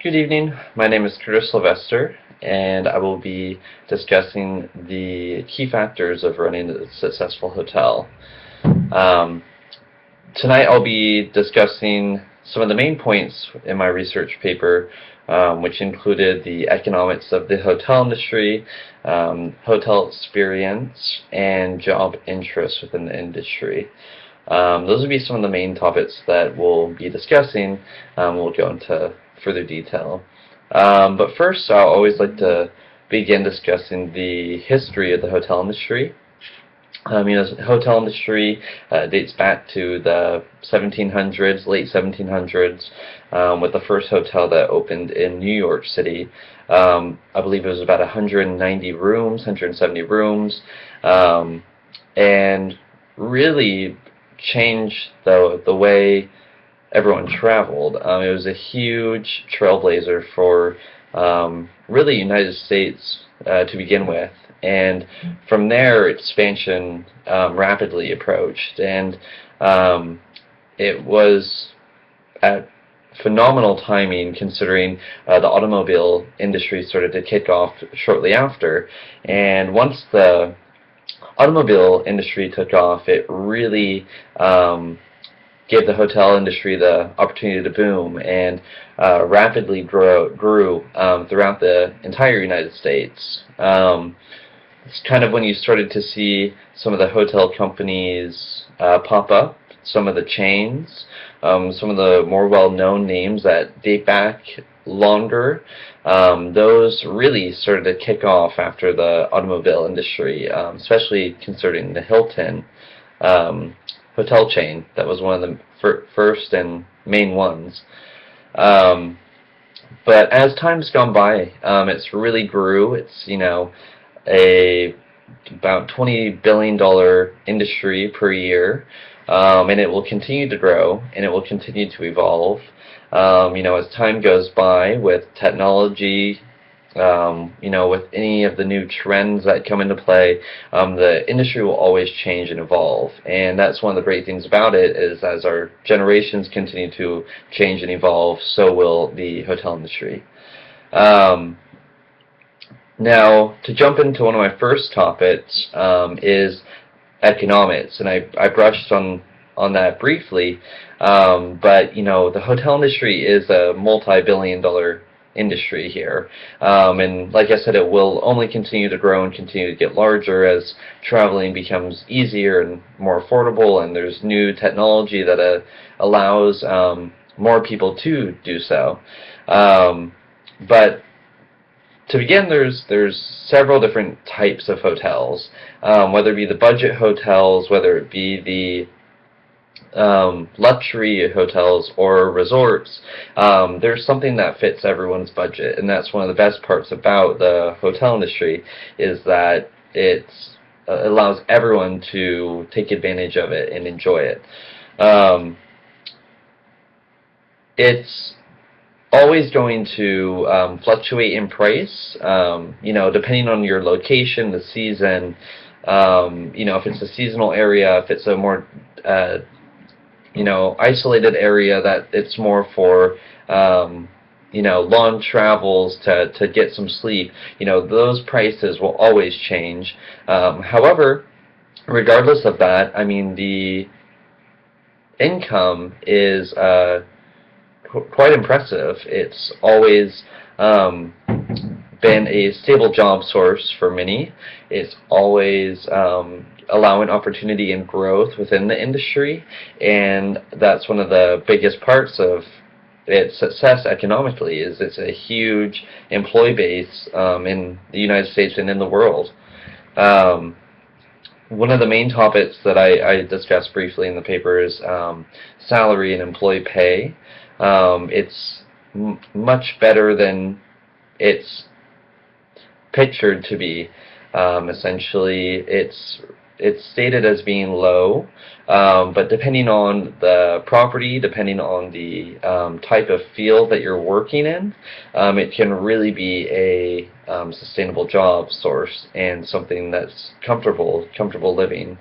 Good evening. My name is Curtis Sylvester, and I will be discussing the key factors of running a successful hotel. Um, Tonight I'll be discussing some of the main points in my research paper, which included the economics of the hotel industry, hotel experience, and job interest within the industry. Those would be some of the main topics that we'll be discussing. We'll go into further detail. But first, I'll always like to begin discussing the history of the hotel industry. The hotel industry dates back to the 1700s, late 1700s, with the first hotel that opened in New York City. I believe it was about 190 rooms, 170 rooms, and really changed the way everyone traveled. It was a huge trailblazer for really United States to begin with, and from there expansion rapidly approached, and it was at phenomenal timing considering the automobile industry started to kick off shortly after. And once the automobile industry took off, it really gave the hotel industry the opportunity to boom and rapidly grew throughout the entire United States. It's kind of when you started to see some of the hotel companies pop up, some of the chains, some of the more well-known names that date back longer. Those really started to kick off after the automobile industry, especially considering the Hilton hotel chain. That was one of the first and main ones. But as time's gone by, it's really grew. It's about $20 billion industry per year, and it will continue to grow and it will continue to evolve. As time goes by with technology, with any of the new trends that come into play, the industry will always change and evolve. And that's one of the great things about it, is as our generations continue to change and evolve, so will the hotel industry. Now, to jump into one of my first topics is economics, and I brushed on that briefly, but the hotel industry is a multi-billion-dollar industry here, and like I said, it will only continue to grow and continue to get larger as traveling becomes easier and more affordable, and there's new technology that allows more people to do so. But to begin, there's several different types of hotels, whether it be the budget hotels, whether it be the luxury hotels or resorts. There's something that fits everyone's budget, and that's one of the best parts about the hotel industry, is that it allows everyone to take advantage of it and enjoy it. It's always going to fluctuate in price, depending on your location, the season, if it's a seasonal area, if it's a more isolated area, that it's more for long travels to get some sleep. Those prices will always change. However, regardless of that, the income is quite impressive. It's always been a stable job source for many. It's always allowing opportunity and growth within the industry, and that's one of the biggest parts of its success economically, is it's a huge employee base in the United States and in the world. One of the main topics that I discussed briefly in the paper is salary and employee pay. It's much better than it's pictured to be. Essentially, it's stated as being low, but depending on the property, depending on the type of field that you're working in, it can really be a sustainable job source and something that's comfortable living.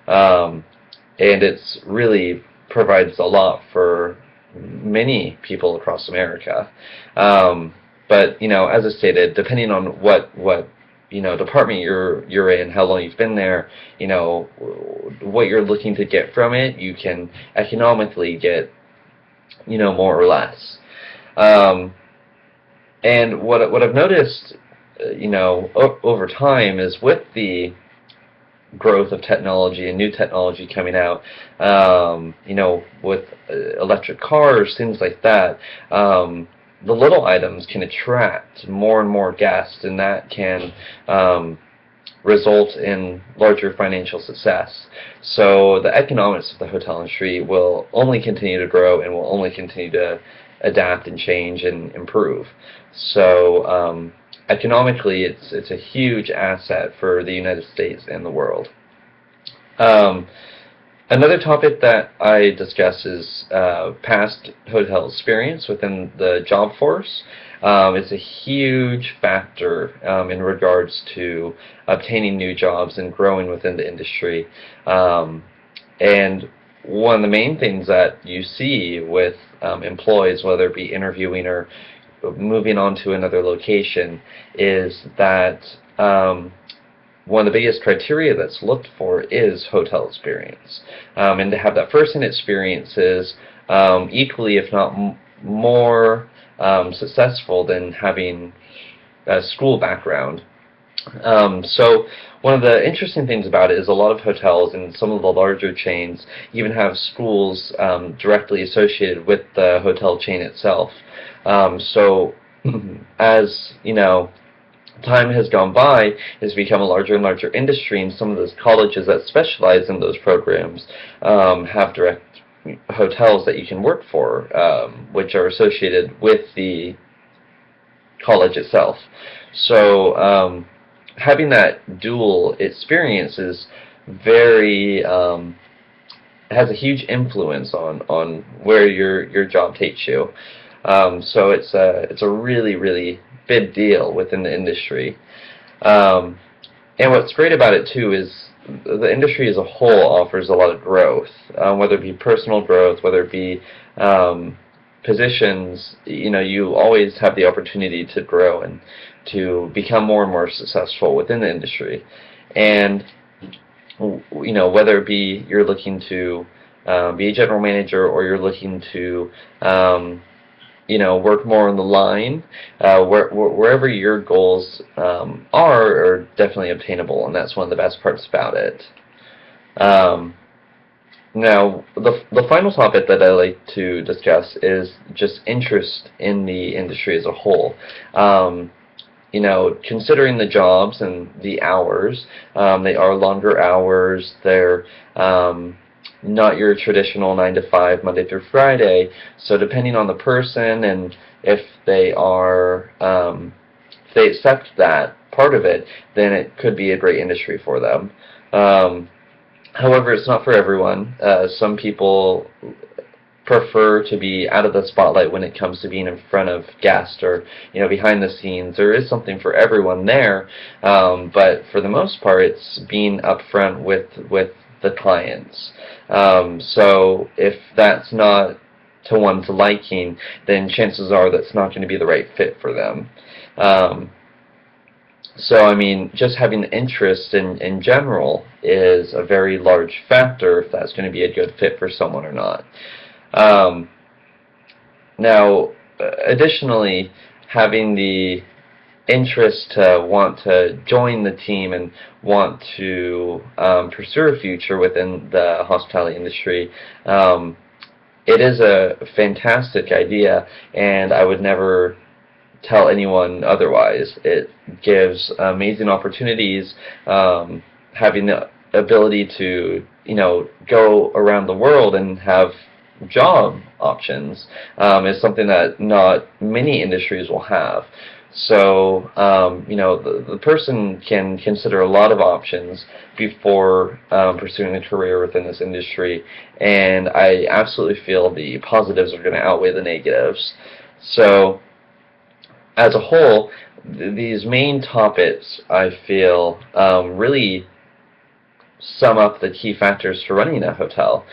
And it's really provides a lot for many people across America. But as I stated, depending on what department you're in, how long you've been there, what you're looking to get from it, you can economically get more or less. Um, and what I've noticed, over time is with the growth of technology and new technology coming out, with electric cars, things like that. The little items can attract more and more guests, and that can result in larger financial success. So the economics of the hotel industry will only continue to grow and will only continue to adapt and change and improve. So economically, it's a huge asset for the United States and the world. Um, Another topic that I discuss is past hotel experience within the job force. It's a huge factor in regards to obtaining new jobs and growing within the industry. And one of the main things that you see with employees, whether it be interviewing or moving on to another location, is that one of the biggest criteria that's looked for is hotel experience. And to have that first-hand experience is equally, if not more, successful than having a school background. So one of the interesting things about it is a lot of hotels and some of the larger chains even have schools directly associated with the hotel chain itself. So as time has gone by, it has become a larger and larger industry, and some of those colleges that specialize in those programs have direct hotels that you can work for, which are associated with the college itself. So having that dual experience is very has a huge influence on where your job takes you. So it's a really big deal within the industry. And what's great about it too is the industry as a whole offers a lot of growth, whether it be personal growth, whether it be positions. You always have the opportunity to grow and to become more and more successful within the industry. And whether it be you're looking to be a general manager, or you're looking to work more on the line, wherever your goals are definitely obtainable, and that's one of the best parts about it. Now, the final topic that I like to discuss is just interest in the industry as a whole. Considering the jobs and the hours, they are longer hours. They're not your traditional 9 to 5 Monday through Friday. So depending on the person and if they are if they accept that part of it, then it could be a great industry for them. However, it's not for everyone. Some people prefer to be out of the spotlight when it comes to being in front of guests or behind the scenes. There is something for everyone there, but for the most part, it's being upfront with the clients. So if that's not to one's liking, then chances are that's not going to be the right fit for them. So I mean, just having the interest in general is a very large factor if that's going to be a good fit for someone or not. Now, additionally, having the interest to want to join the team and want to pursue a future within the hospitality industry, it is a fantastic idea, and I would never tell anyone otherwise. It gives amazing opportunities. Having the ability to go around the world and have job options is something that not many industries will have. So the person can consider a lot of options before pursuing a career within this industry, and I absolutely feel the positives are going to outweigh the negatives. So as a whole, these main topics, I feel, really sum up the key factors for running a hotel.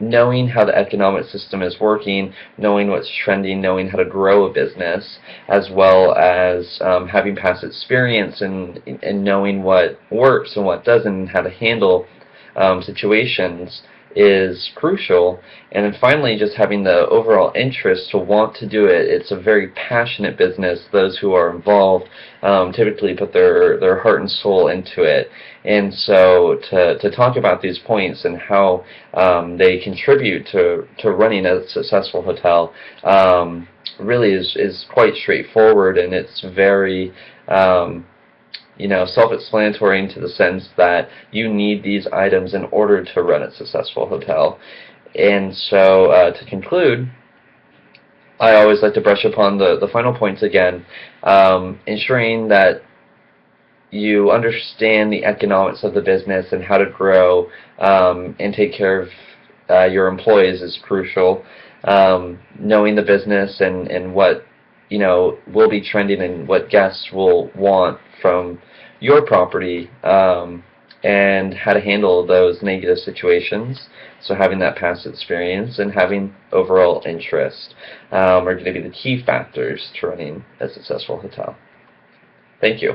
knowing how the economic system is working, knowing what's trending, knowing how to grow a business, as well as having past experience and knowing what works and what doesn't, and how to handle situations is crucial. And then finally, just having the overall interest to want to do it. It's a very passionate business. Those who are involved typically put their heart and soul into it. And so to talk about these points and how they contribute to running a successful hotel really is quite straightforward, and it's very self-explanatory into the sense that you need these items in order to run a successful hotel. And so to conclude, I always like to brush upon the final points again, ensuring that you understand the economics of the business and how to grow and take care of your employees is crucial. Knowing the business and what will be trending and what guests will want from your property, and how to handle those negative situations. So having that past experience and having overall interest are going to be the key factors to running a successful hotel. Thank you.